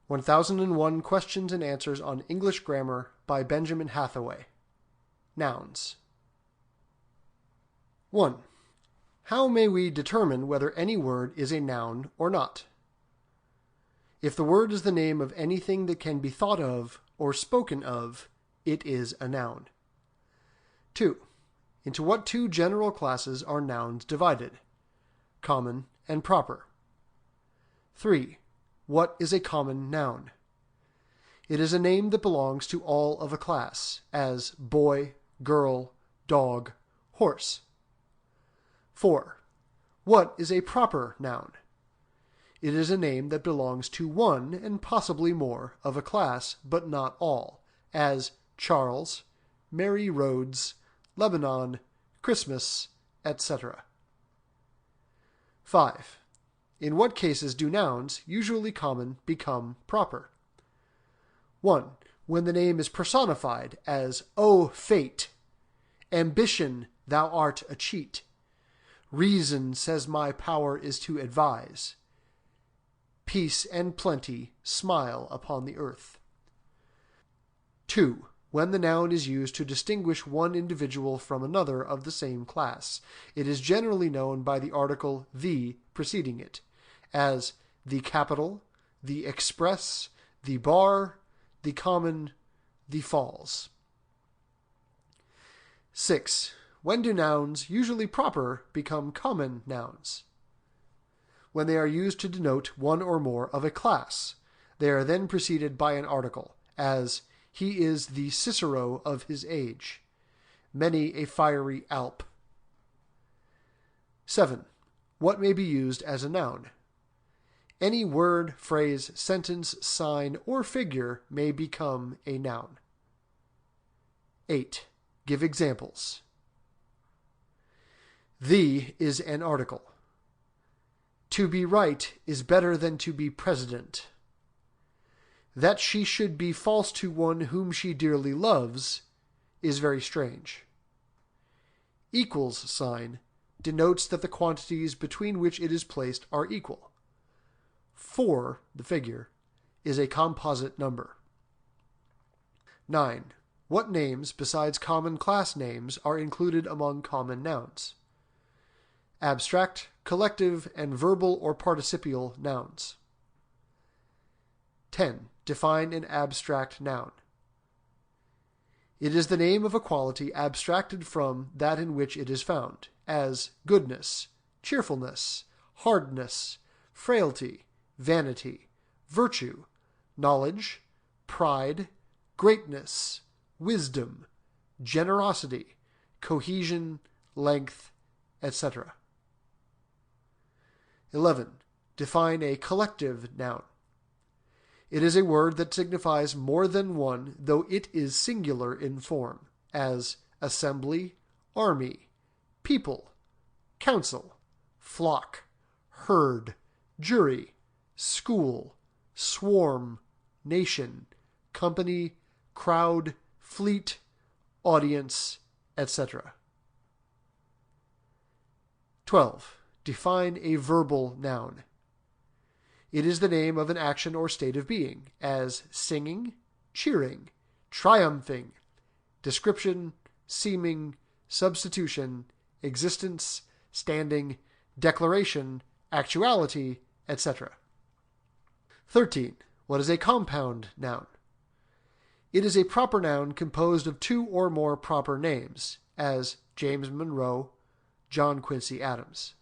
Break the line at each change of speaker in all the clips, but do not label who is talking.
1001 Questions and Answers on English Grammar by Benjamin Hathaway. Nouns. 1. How may we determine whether any word is a noun or not? If the word is the name of anything that can be thought of or spoken of, it is a noun. 2. Into what two general classes are nouns divided? Common and proper. 3. What is a common noun? It is a name that belongs to all of a class, as boy, girl, dog, horse. 4. What is a proper noun? It is a name that belongs to one and possibly more of a class, but not all, as Charles, Mary Rhodes, Lebanon, Christmas, etc. 5. In what cases do nouns, usually common, become proper? 1. When the name is personified, as O fate, ambition, thou art a cheat, reason says my power is to advise, peace and plenty smile upon the earth. 2. When the noun is used to distinguish one individual from another of the same class, it is generally known by the article the preceding it, as the capital, the express, the bar, the common, the falls. 6. When do nouns, usually proper, become common nouns? When they are used to denote one or more of a class. They are then preceded by an article, as he is the Cicero of his age, many a fiery Alp. 7. What may be used as a noun? Any word, phrase, sentence, sign, or figure may become a noun. 8. Give examples. The is an article. To be right is better than to be president. That she should be false to one whom she dearly loves is very strange. Equals sign denotes that the quantities between which it is placed are equal. 4, the figure, is a composite number. 9. What names besides common class names are included among common nouns? Abstract, collective, and verbal or participial nouns. 10. Define an abstract noun. It is the name of a quality abstracted from that in which it is found, as goodness, cheerfulness, hardness, frailty, vanity, virtue, knowledge, pride, greatness, wisdom, generosity, cohesion, length, etc. 11. Define a collective noun. It is a word that signifies more than one, though it is singular in form, as assembly, army, people, council, flock, herd, jury, school, swarm, nation, company, crowd, fleet, audience, etc. 12. Define a verbal noun. It is the name of an action or state of being, as singing, cheering, triumphing, description, seeming, substitution, existence, standing, declaration, actuality, etc. 13. What is a compound noun? It is a proper noun composed of two or more proper names, as James Monroe, John Quincy Adams.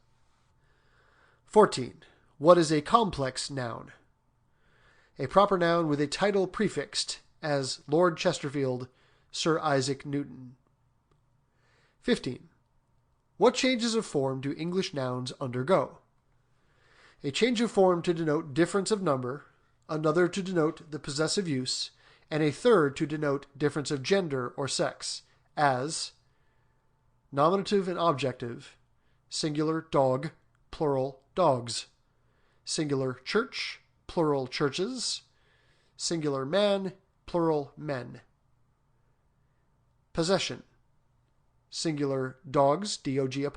14. What is a complex noun? A proper noun with a title prefixed, as Lord Chesterfield, Sir Isaac Newton. 15. What changes of form do English nouns undergo? A change of form to denote difference of number, another to denote the possessive use, and a third to denote difference of gender or sex, as nominative and objective, singular dog, plural dogs, singular church, plural churches, singular man, plural men. Possession, singular dogs, dog',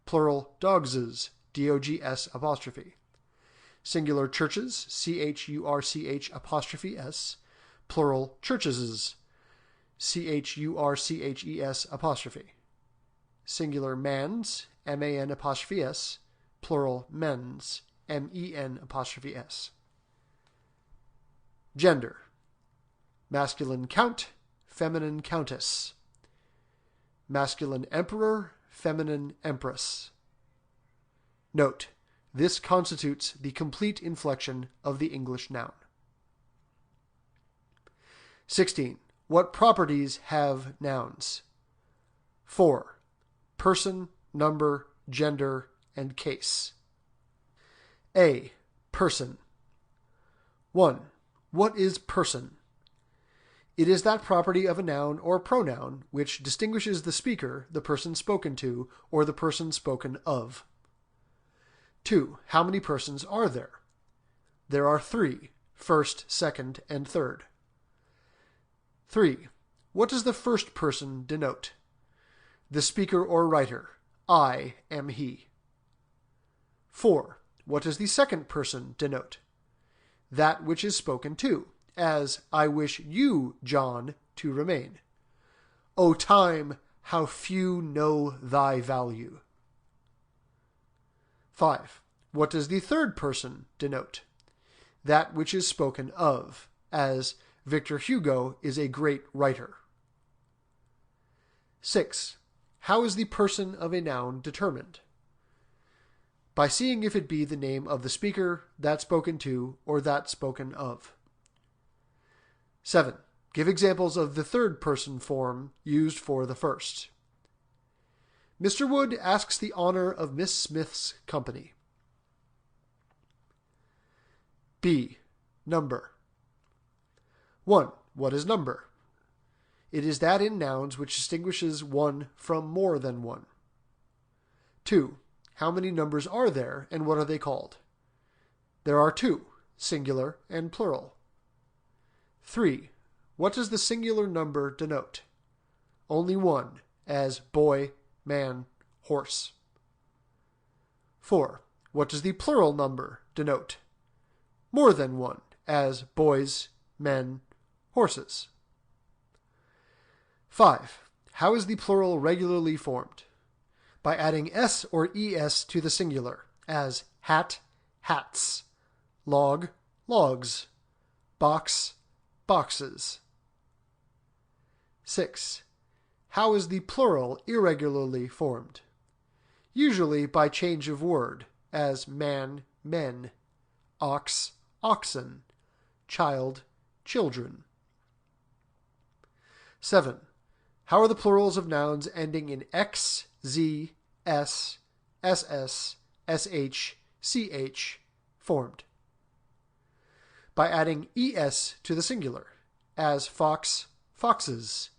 plural dogses, dogs'. Singular churches, church'', plural churcheses, churches''. Singular mans, man'', plural mens, men''. Gender. Masculine count, feminine countess. Masculine emperor, feminine empress. Note: this constitutes the complete inflection of the English noun. 16. What properties have nouns? 4. Person, number, gender, and case. A. Person. 1. What is person? It is that property of a noun or pronoun which distinguishes the speaker, the person spoken to, or the person spoken of. 2. How many persons are there? There are 3, first, second, and third. 3. What does the first person denote? The speaker or writer. I am he. 4. What does the second person denote? That which is spoken to, as I wish you, John, to remain. O time, how few know thy value. 5. What does the third person denote? That which is spoken of, as Victor Hugo is a great writer. 6. How is the person of a noun determined? By seeing if it be the name of the speaker, that spoken to, or that spoken of. 7. Give examples of the third person form used for the first. Mr. Wood asks the honor of Miss Smith's company. B. Number. 1. What is number? It is that in nouns which distinguishes one from more than one. 2. How many numbers are there, and what are they called? There are 2, singular and plural. 3. What does the singular number denote? Only 1, as boy, man, horse. 4. What does the plural number denote? More than 1, as boys, men, horses. 5. How is the plural regularly formed? By adding s or es to the singular, as hat, hats, log, logs, box, boxes. 6. How is the plural irregularly formed? Usually by change of word, as man, men, ox, oxen, child, children. 7. How are the plurals of nouns ending in x, z, s, ss, sh, ch formed? By adding es to the singular, as fox, foxes,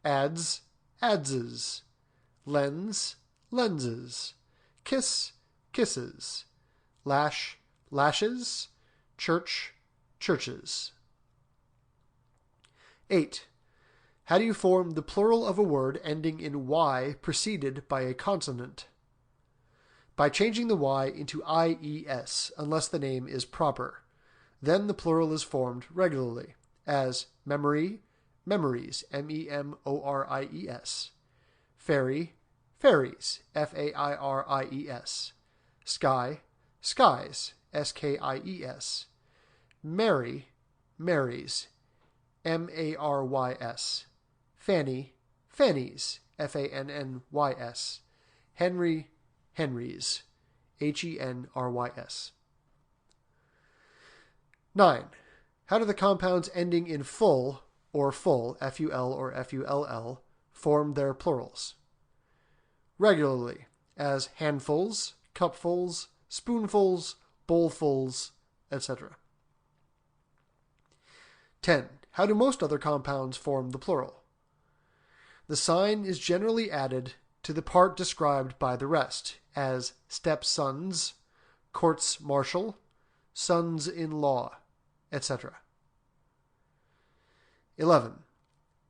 ads, adses, lens, lenses, kiss, kisses, lash, lashes, church, churches. 8. How do you form the plural of a word ending in y preceded by a consonant? By changing the y into ies, unless the name is proper. Then the plural is formed regularly, as memory, memories, memories, fairy, fairies, fairies, sky, skies, skies, Mary, marries, marys, Fanny, fannies, fannys, Henry, henrys, henrys. 9. How do the compounds ending in full or full, ful or full, form their plurals? Regularly, as handfuls, cupfuls, spoonfuls, bowlfuls, etc. 10. How do most other compounds form the plural? The sign is generally added to the part described by the rest, as stepsons, courts-martial, sons-in-law, etc. 11.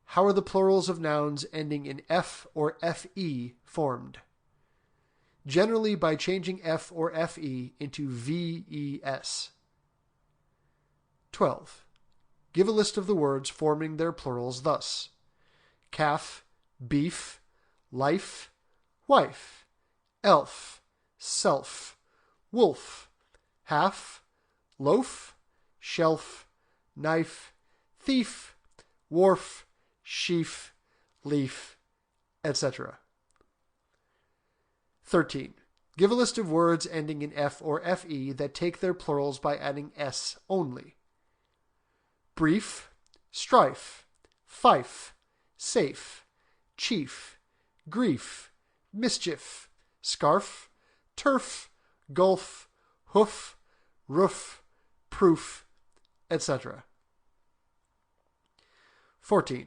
How are the plurals of nouns ending in f or fe formed? generally by changing F or FE into VES. 12. Give a list of the words forming their plurals thus: calf, beef, life, wife, elf, self, wolf, half, loaf, shelf, knife, thief, wharf, sheaf, leaf, etc. 13. Give a list of words ending in F or FE that take their plurals by adding S only: brief, strife, fife, safe, chief, grief, mischief, scarf, turf, gulf, hoof, roof, proof, etc. 14.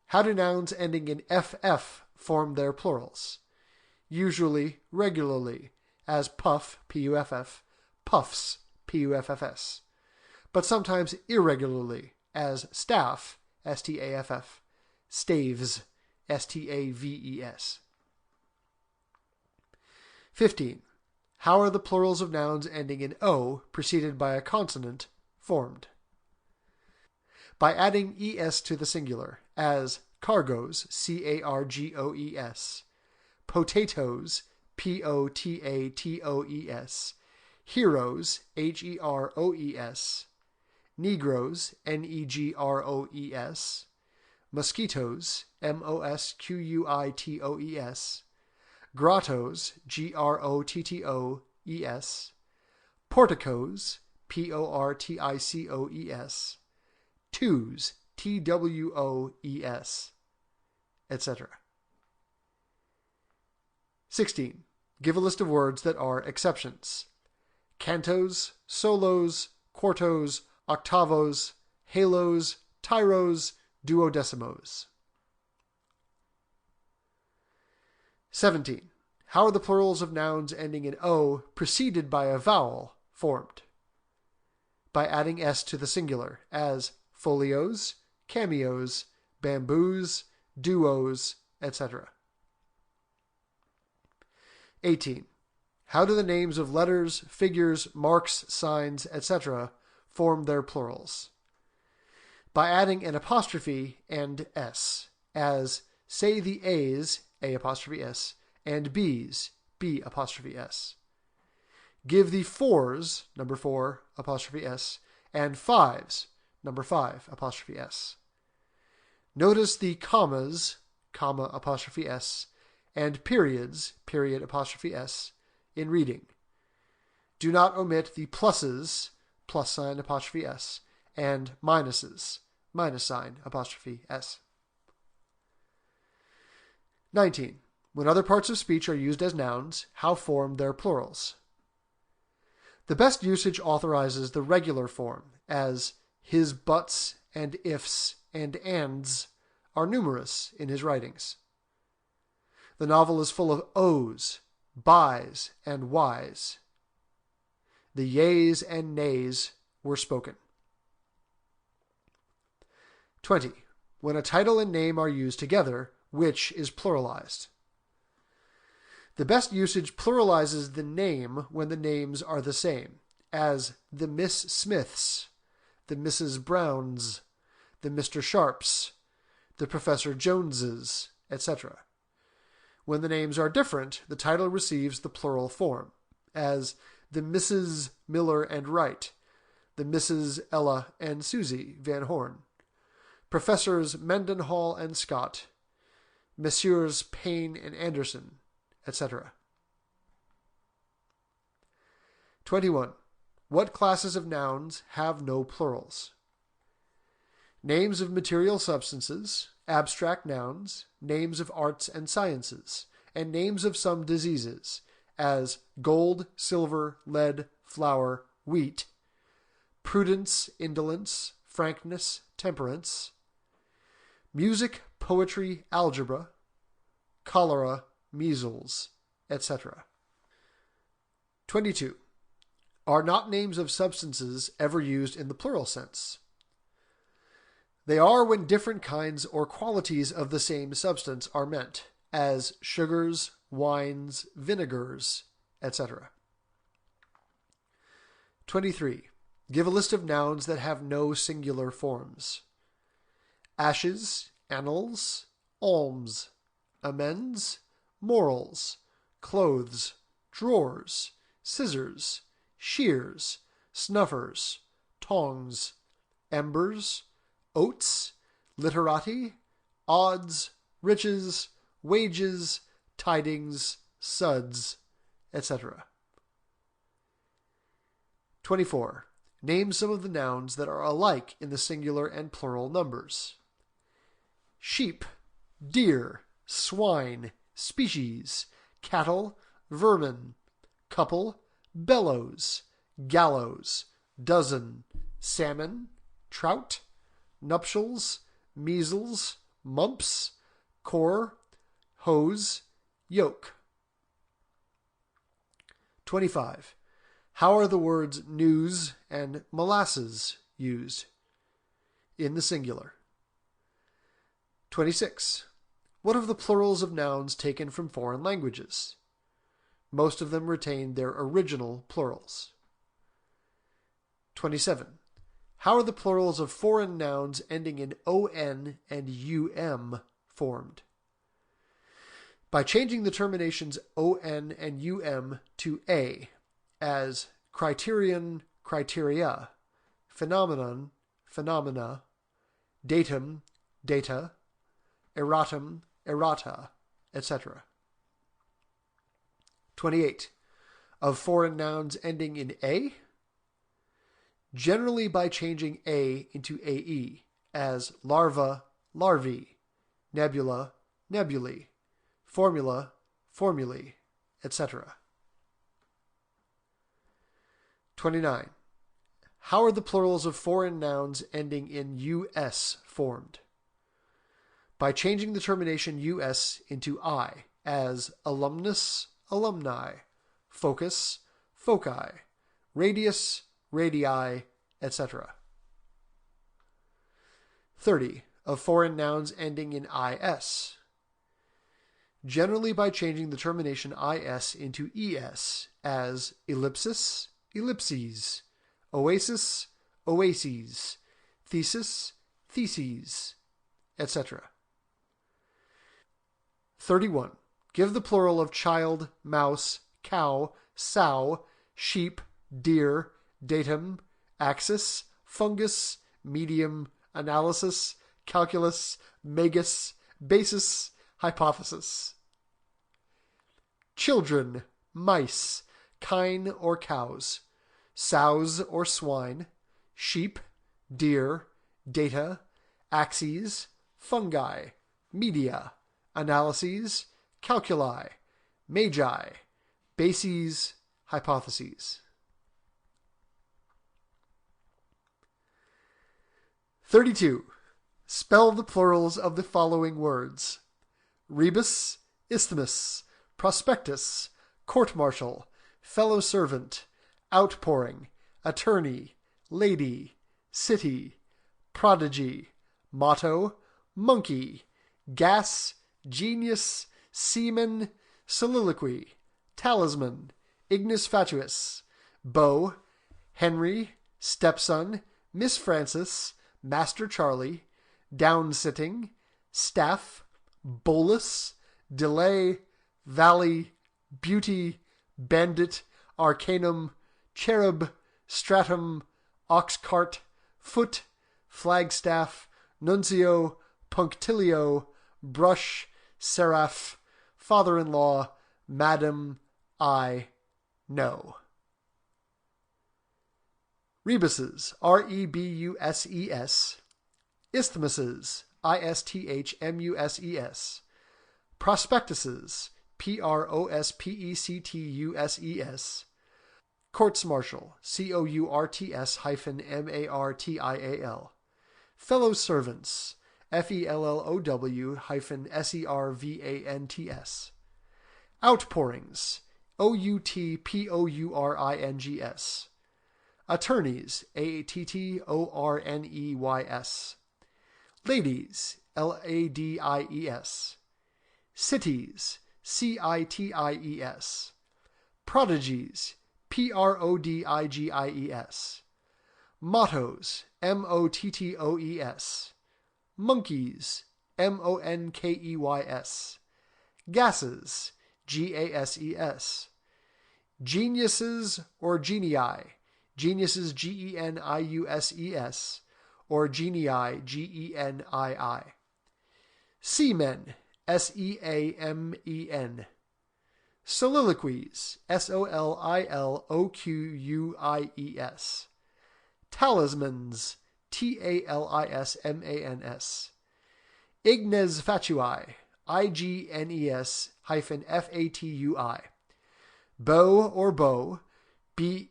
How do nouns ending in FF form their plurals? Usually regularly, as puff, P-U-F-F, puffs, P-U-F-F-S, but sometimes irregularly, as staff, S-T-A-F-F, staves, S-T-A-V-E-S. 15. How are the plurals of nouns ending in O preceded by a consonant formed? By adding es to the singular, as cargoes, C-A-R-G-O-E-S, potatoes, P-O-T-A-T-O-E-S, heroes, H-E-R-O-E-S, Negroes, N-E-G-R-O-E-S, mosquitoes, M-O-S-Q-U-I-T-O-E-S, grottos, G-R-O-T-T-O-E-S, porticos, P-O-R-T-I-C-O-E-S, twos, T-W-O-E-S, etc. 16. Give a list of words that are exceptions: cantos, solos, quartos, octavos, halos, tyros, duodecimos. 17. How are the plurals of nouns ending in O preceded by a vowel formed? By adding S to the singular, as folios, cameos, bamboos, duos, etc. 18. How do the names of letters, figures, marks, signs, etc. form their plurals? By adding an apostrophe and S, as say the A's, A apostrophe S, and B's, B apostrophe S. Give the fours, number 4 apostrophe S, and fives, number 5 apostrophe S. Notice the commas, comma apostrophe S, and periods, period apostrophe S, in reading. Do not omit the pluses, plus sign apostrophe S, and minuses, minus sign apostrophe S. 19. When other parts of speech are used as nouns, how form their plurals? The best usage authorizes the regular form, as his buts and ifs and ands are numerous in his writings. The novel is full of O's, bys, and whys. The yeas and nays were spoken. 20. When a title and name are used together, which is pluralized? The best usage pluralizes the name when the names are the same, as the Miss Smiths, the Mrs. Browns, the Mr. Sharps, the Professor Joneses, etc. When the names are different, the title receives the plural form, as the Mrs. Miller and Wright, the Mrs. Ella and Susie Van Horn, Professors Mendenhall and Scott, Messrs. Payne and Anderson, etc. 21. What classes of nouns have no plurals? Names of material substances, abstract nouns, names of arts and sciences, and names of some diseases, as gold, silver, lead, flour, wheat, prudence, indolence, frankness, temperance, music, poetry, algebra, cholera, measles, etc. 22. Are not names of substances ever used in the plural sense? They are when different kinds or qualities of the same substance are meant, as sugars, wines, vinegars, etc. 23. Give a list of nouns that have no singular forms. Ashes, annals, alms, amends, morals, clothes, drawers, scissors, shears, snuffers, tongs, embers, oats, literati, odds, riches, wages, tidings, suds, etc. 24. Name some of the nouns that are alike in the singular and plural numbers. Sheep, deer, swine, species, cattle, vermin, couple, bellows, gallows, dozen, salmon, trout, nuptials, measles, mumps, core, hose, yoke. 25. How are the words news and molasses used? In the singular. 26. What of the plurals of nouns taken from foreign languages? Most of them retain their original plurals. 27. How are the plurals of foreign nouns ending in on and um formed? By changing the terminations on and um to a, as criterion, criteria, phenomenon, phenomena, datum, data, erratum, errata, etc. 28. Of foreign nouns ending in a? Generally by changing a into ae, as larva, larvae, nebula, nebulae, formula, formulae, etc. 29. How are the plurals of foreign nouns ending in us formed? By changing the termination us into I, as alumnus, alumni, focus, foci, radius, radii, etc. 30. Of foreign nouns ending in is. Generally by changing the termination is into es, as ellipsis, ellipses, oasis, oases, thesis, theses, etc. 31. Give the plural of child, mouse, cow, sow, sheep, deer, datum, axis, fungus, medium, analysis, calculus, magus, basis, hypothesis. Children, mice, kine or cows, sows or swine, sheep, deer, data, axes, fungi, media, analyses, calculi, magi, bases, hypotheses. 32. Spell the plurals of the following words: rebus, isthmus, prospectus, court-martial, fellow servant, outpouring, attorney, lady, city, prodigy, motto, monkey, gas, genius, seaman, soliloquy, talisman, ignis fatuus, beau, Henry, stepson, Miss Frances, Master Charlie, down-sitting, staff, bolus, delay, valley, beauty, bandit, arcanum, cherub, stratum, ox cart, foot, flagstaff, nuncio, punctilio, brush, seraph, father-in-law, madam, I, no. Rebuses, rebuses, isthmuses, isthmuses, prospectuses, prospectuses, courts-martial, courts-martial, fellow servants, fellow-servants, outpourings, outpourings, attorneys, attorneys, ladies, ladies, cities, cities. Prodigies, prodigies. Mottos, mottoes. Monkeys, monkeys. Gases, gases. Geniuses or genii, geniuses geniuses, or genii genii. Seamen, seamen. Soliloquies, soliloquies. Talismans, talismans. Ignes fatui, ignes fatui. Beau or beau, beaux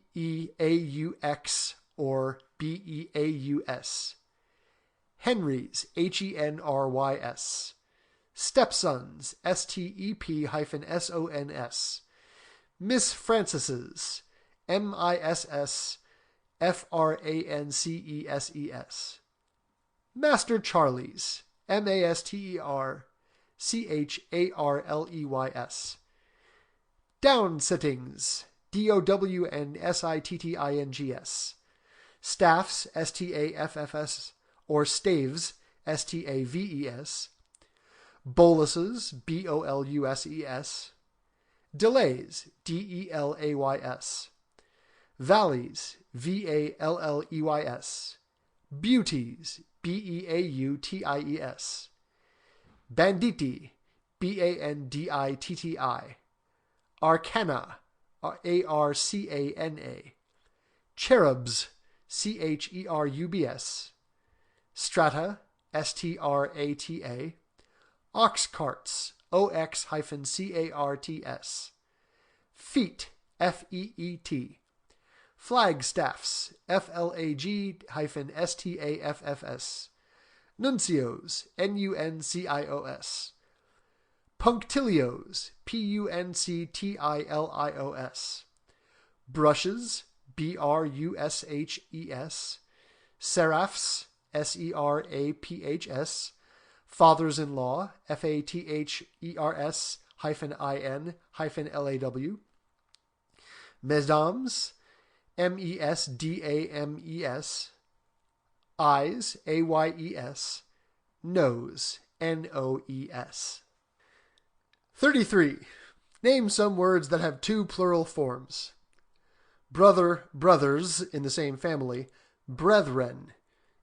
or beaus. Henrys, henrys. Stepsons, step-sons. Miss Franceses, misses franceses. Master Charlies, mastercharleys. Down-sittings, downsitings. Staffs, staffs, or staves, staves. Boluses, boluses. Delays, delays. Valleys, valleys. Beauties, beauties. Banditti, banditti. Arcana, arcana. Cherubs, cherubs. Strata, strata. Ox carts, ox-carts. Feet, feet. Flagstaffs, flag-staffs. Nuncios, nuncios. Punctilios, punctilios. Brushes, brushes. Seraphs, seraphs. Fathers-in-law, fathers-in-law. Mesdames, mesdames. Eyes, ayes. Nose, noes. 33. Name some words that have two plural forms. Brother, brothers in the same family. Brethren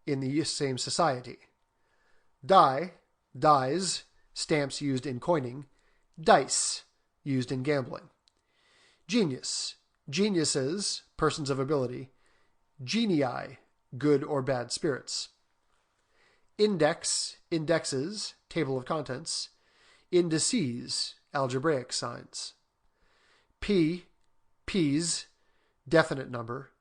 in the same society. Die, dies, stamps used in coining. Dice, used in gambling. Genius, geniuses, persons of ability. Genii, good or bad spirits. Index, indexes, table of contents. Indices, algebraic signs. P, peas, definite number.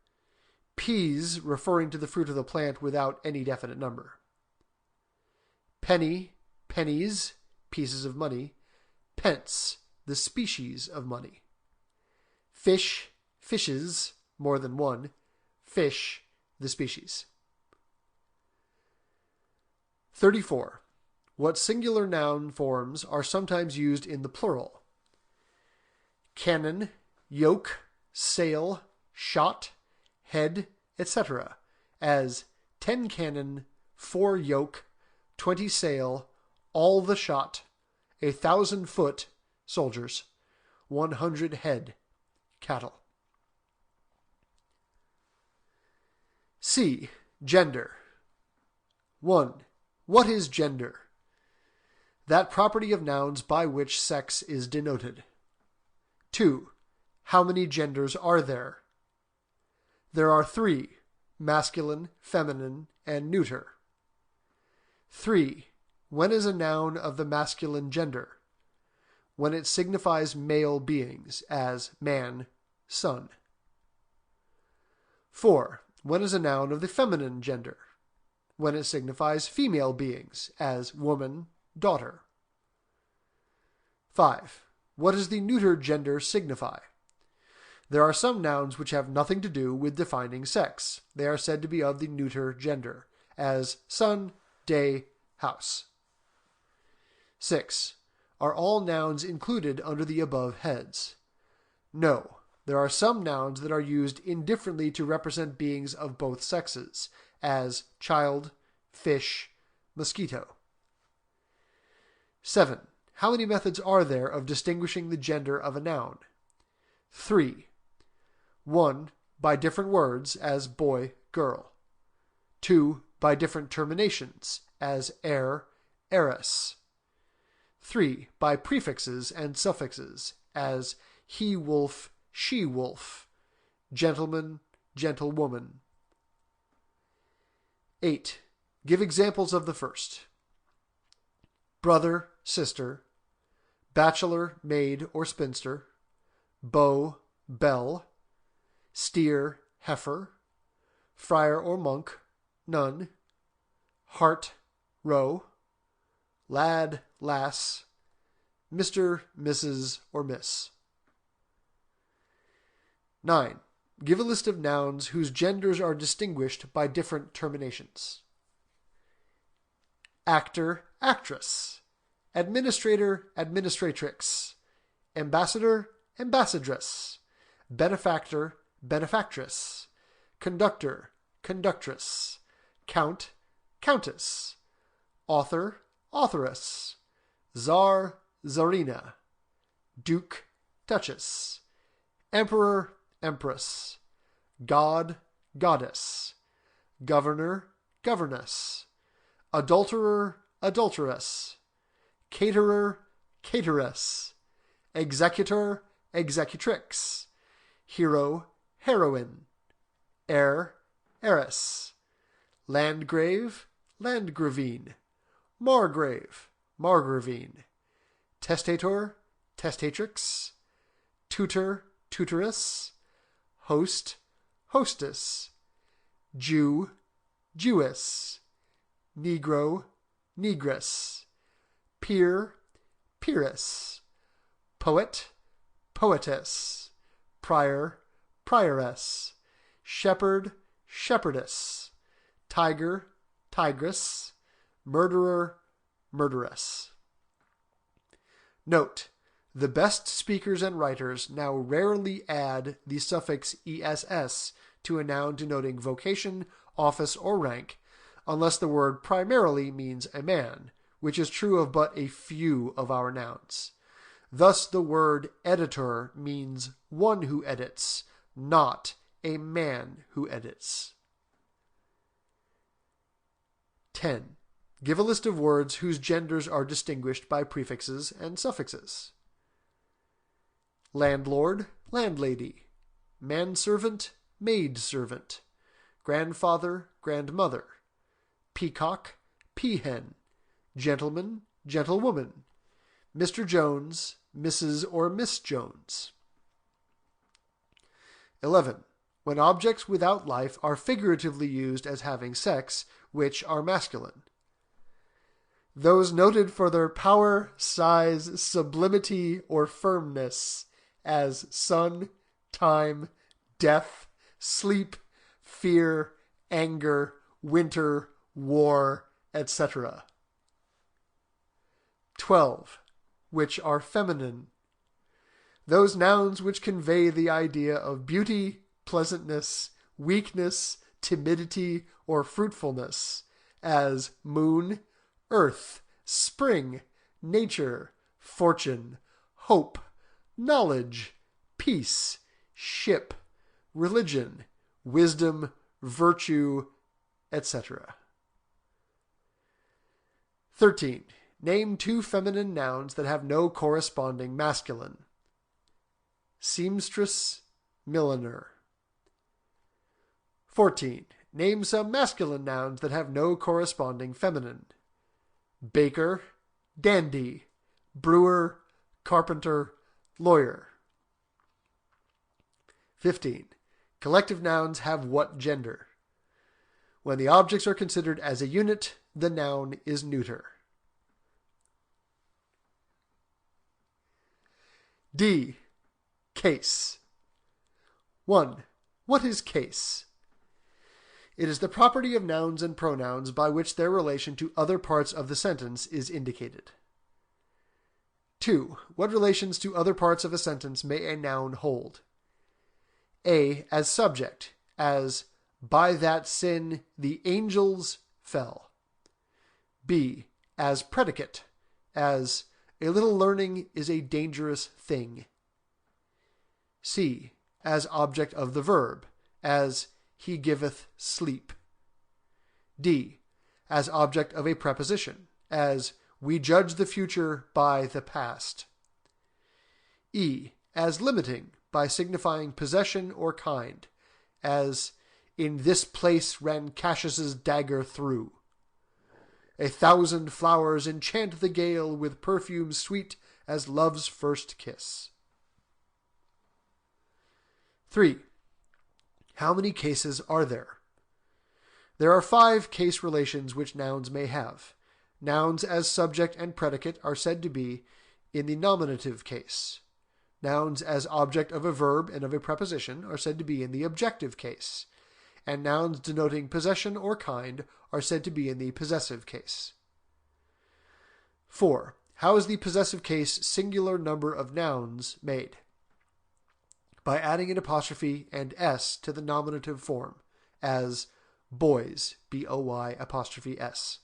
Peas, referring to the fruit of the plant without any definite number. Penny, pennies, pieces of money. Pence, the species of money. Fish, fishes, more than one. Fish, the species. 34. What singular noun forms are sometimes used in the plural? Cannon, yoke, sail, shot, head, etc. as 10 cannon, 4 yoke, 20 sail, all the shot, 1,000 foot, soldiers, 100 head, cattle. C. Gender. 1. What is gender? That property of nouns by which sex is denoted. 2. How many genders are there? There are 3, masculine, feminine, and neuter. 3. When is a noun of the masculine gender? When it signifies male beings, as man, son. 4. When is a noun of the feminine gender? When it signifies female beings, as woman, daughter. 5. What does the neuter gender signify? There are some nouns which have nothing to do with defining sex. They are said to be of the neuter gender, as sun, day, house. 6. Are all nouns included under the above heads? No. There are some nouns that are used indifferently to represent beings of both sexes, as child, fish, mosquito. 7. How many methods are there of distinguishing the gender of a noun? 3. 1. By different words, as boy, girl. 2. By different terminations, as heir, heiress. 3. By prefixes and suffixes, as he-wolf, she-wolf, gentleman, gentlewoman. 8. Give examples of the first. Brother, sister, bachelor, maid or spinster, beau, belle, steer, heifer, friar or monk, nun, hart, roe, lad, lass, Mr., Mrs., or Miss. 9. Give a list of nouns whose genders are distinguished by different terminations. Actor, actress, administrator, administratrix, ambassador, ambassadress, benefactor, benefactress, conductor, conductress, count, countess, author, authoress, czar, czarina, duke, duchess, emperor, empress, god, goddess, governor, governess, adulterer, adulteress, caterer, cateress, executor, executrix, hero, heroine, heir, heiress, landgrave, landgravine, margrave, margravine, testator, testatrix, tutor, tutoress, host, hostess, Jew, Jewess, Negro, negress, peer, peeress, poet, poetess, prior, prioress, shepherd, shepherdess, tiger, tigress, murderer, murderess. Note: the best speakers and writers now rarely add the suffix ess to a noun denoting vocation, office, or rank, unless the word primarily means a man, which is true of but a few of our nouns. Thus the word editor means one who edits, not a man who edits. 10. Give a list of words whose genders are distinguished by prefixes and suffixes. Landlord, landlady, manservant, maidservant, grandfather, grandmother, peacock, peahen, gentleman, gentlewoman, Mr. Jones, Mrs. or Miss Jones. 11. When objects without life are figuratively used as having sex, which are masculine. Those noted for their power, size, sublimity, or firmness, as sun, time, death, sleep, fear, anger, winter, war, etc. 12. Which are feminine. Those nouns which convey the idea of beauty, pleasantness, weakness, timidity, or fruitfulness, as moon, earth, spring, nature, fortune, hope, knowledge, peace, ship, religion, wisdom, virtue, etc. 13. Name 2 feminine nouns that have no corresponding masculine. Seamstress, milliner. 14. Name some masculine nouns that have no corresponding feminine. Baker, dandy, brewer, carpenter, lawyer. 15. Collective nouns have what gender? When the objects are considered as a unit, the noun is neuter. D. Case. 1. What is case? It is the property of nouns and pronouns by which their relation to other parts of the sentence is indicated. 2. What relations to other parts of a sentence may a noun hold? A. As subject, as by that sin the angels fell. B. As predicate, as a little learning is a dangerous thing. C. As object of the verb, as he giveth sleep. D. As object of a preposition, as we judge the future by the past. E. As limiting, by signifying possession or kind, as in this place ran Cassius's dagger through. 1,000 flowers enchant the gale with perfume sweet as love's first kiss. 3. How many cases are there? There are 5 case relations which nouns may have. Nouns as subject and predicate are said to be in the nominative case. Nouns as object of a verb and of a preposition are said to be in the objective case. And nouns denoting possession or kind are said to be in the possessive case. 4. How is the possessive case singular number of nouns made? By adding an apostrophe and s to the nominative form, as boys, B-O-Y apostrophe S.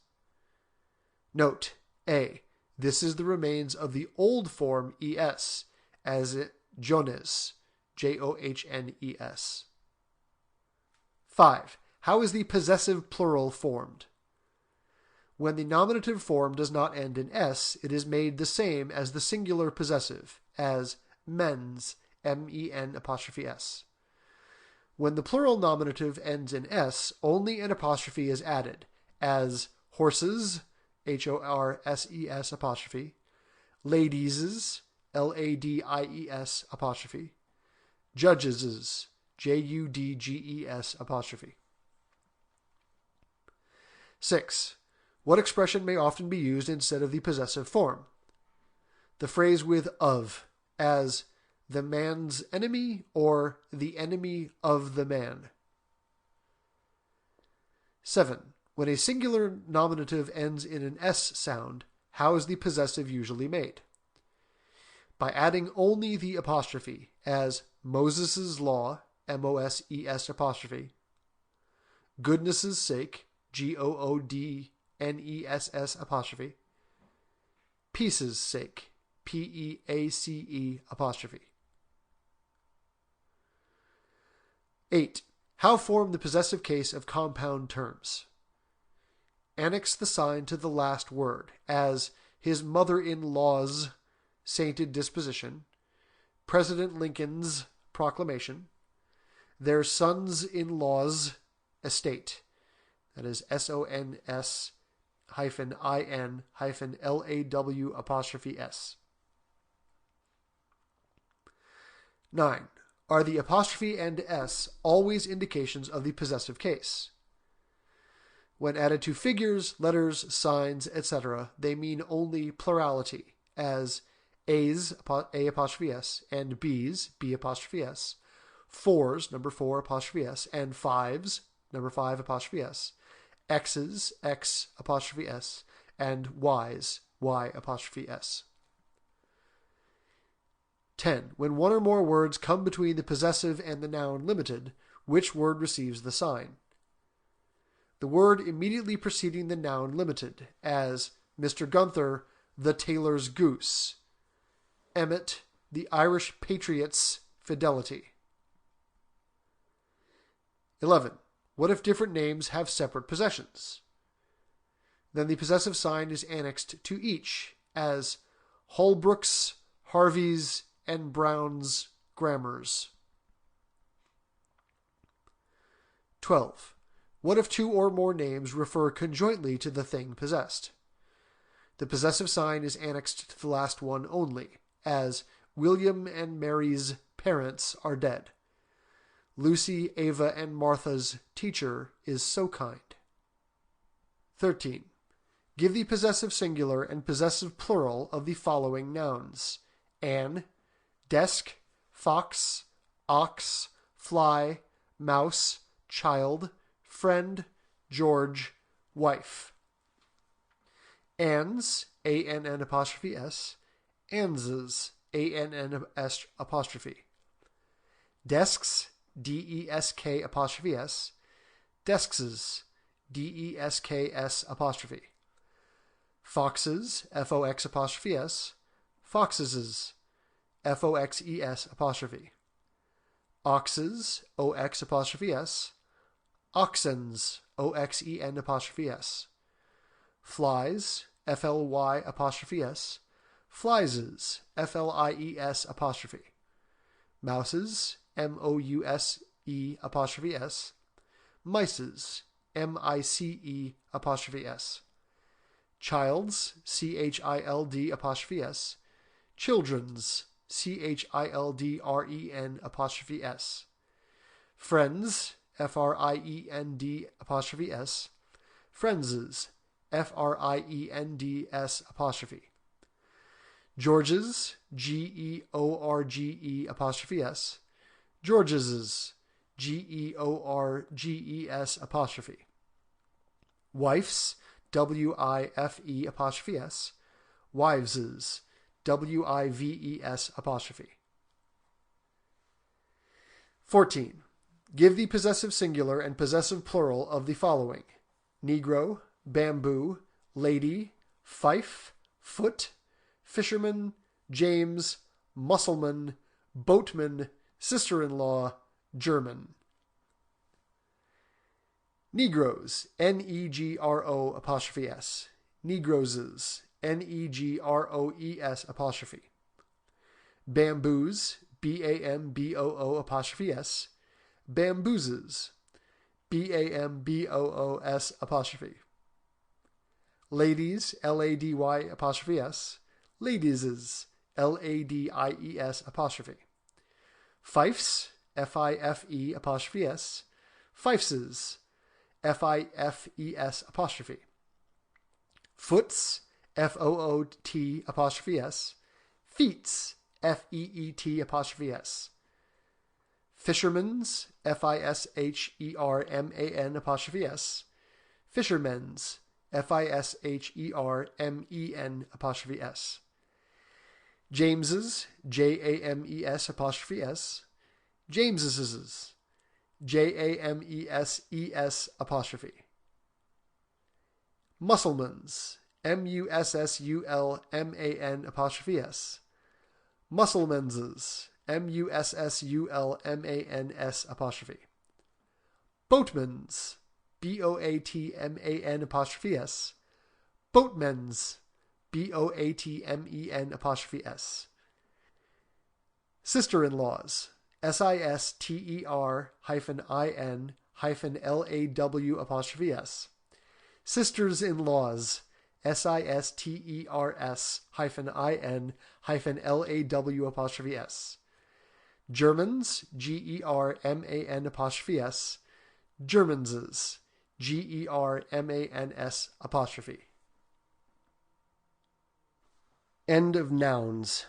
Note, A. This is the remains of the old form es, as Jones, Johnes. 5. How is the possessive plural formed? When the nominative form does not end in s, it is made the same as the singular possessive, as mens, M-E-N apostrophe S. When the plural nominative ends in s, only an apostrophe is added, as horses, H-O-R-S-E-S apostrophe, ladieses, L-A-D-I-E-S apostrophe, judgeses, J-U-D-G-E-S apostrophe. 6. What expression may often be used instead of the possessive form? The phrase with of, as the man's enemy or the enemy of the man. 7. When a singular nominative ends in an S sound, how is the possessive usually made? By adding only the apostrophe, as Moses' law, M-O-S-E-S apostrophe, goodness' sake, G-O-O-D-N-E-S-S apostrophe, peace's sake, P-E-A-C-E apostrophe. 8. How form the possessive case of compound terms? Annex the sign to the last word, as his mother-in-law's sainted disposition, President Lincoln's proclamation, their sons-in-law's estate, that is S-O-N-S-I-N-L-A-W apostrophe S. 9. Are the apostrophe and S always indications of the possessive case? When added to figures, letters, signs, etc., they mean only plurality, as A's, A apostrophe S, and B's, B apostrophe S, fours, number 4 apostrophe S, and fives, number 5 apostrophe S, X's, X apostrophe S, and Y's, Y apostrophe S. 10. When one or more words come between the possessive and the noun limited, which word receives the sign? The word immediately preceding the noun limited, as Mr. Gunther, the tailor's goose, Emmett, the Irish patriot's fidelity. 11. What if different names have separate possessions? Then the possessive sign is annexed to each, as Holbrook's, Harvey's, and Brown's grammars. 12. What if 2 or more names refer conjointly to the thing possessed? The possessive sign is annexed to the last one only, as William and Mary's parents are dead. Lucy, Ava, and Martha's teacher is so kind. 13. Give the possessive singular and possessive plural of the following nouns: Anne, desk, fox, ox, fly, mouse, child, friend, George, wife. Anne's, A-N-N apostrophe S, Anses, A-N-N-S apostrophe. Desks, D-E-S-K apostrophe S. Deskses, D-E-S-K-S apostrophe. Foxes, F-O-X apostrophe S. Foxeses, F-O-X-E-S apostrophe. Oxes, O-X apostrophe S. Oxens, O-X-E-N apostrophe S. Flies, F-L-Y apostrophe S. Flieses, F-L-I-E-S apostrophe. Mouses, M-O-U-S-E apostrophe S. Mices, M-I-C-E apostrophe S. Childs, C-H-I-L-D apostrophe S. Children's, C-H-I-L-D-R-E-N apostrophe S. Friends, F-R-I-E-N-D apostrophe S. Friendses, F-R-I-E-N-D-S apostrophe. Georges, G-E-O-R-G-E apostrophe S. Georgeses, G-E-O-R-G-E-S apostrophe. Wifes, W-I-F-E apostrophe S. Wiveses, W-I-V-E-S apostrophe. 14. Give the possessive singular and possessive plural of the following: Negro, bamboo, lady, fife, foot, fisherman, James, musselman, boatman, sister-in-law, German. Negroes, N-E-G-R-O apostrophe S. Negroses, N-E-G-R-O-E-S apostrophe. Bamboos, B-A-M-B-O-O apostrophe S. Bamboozes, B-A-M-B-O-O-S apostrophe. Ladies, L-A-D-Y apostrophe S. Ladieses, L-A-D-I-E-S apostrophe. Fifes, F-I-F-E apostrophe S. Fifeses, F-I-F-E-S apostrophe. Foots, F-O-O-T apostrophe S. Feets, F-E-E-T apostrophe S. Fishermen's, F-I-S-H-E-R-M-A-N apostrophe S. Fishermen's, F-I-S-H-E-R-M-E-N apostrophe S. James's, J-A-M-E-S apostrophe S. Jameses's, J-A-M-E-S-E-S apostrophe. Musselman's, M-U-S-S-U-L-M-A-N apostrophe S. Musselmens's, M-U-S-S-U-L-M-A-N-S apostrophe. Boatman's, B-O-A-T-M-A-N apostrophe S. Boatmen's, B-O-A-T-M-E-N apostrophe S. Sister-in-laws, S-I-S-T-E-R hyphen I-N hyphen L-A-W apostrophe S. Sisters-in-laws, S-I-S-T-E-R-S hyphen I-N hyphen L-A-W apostrophe S. Germans, G-E-R-M-A-N apostrophe S. Germanses, G-E-R-M-A-N-S apostrophe. End of nouns.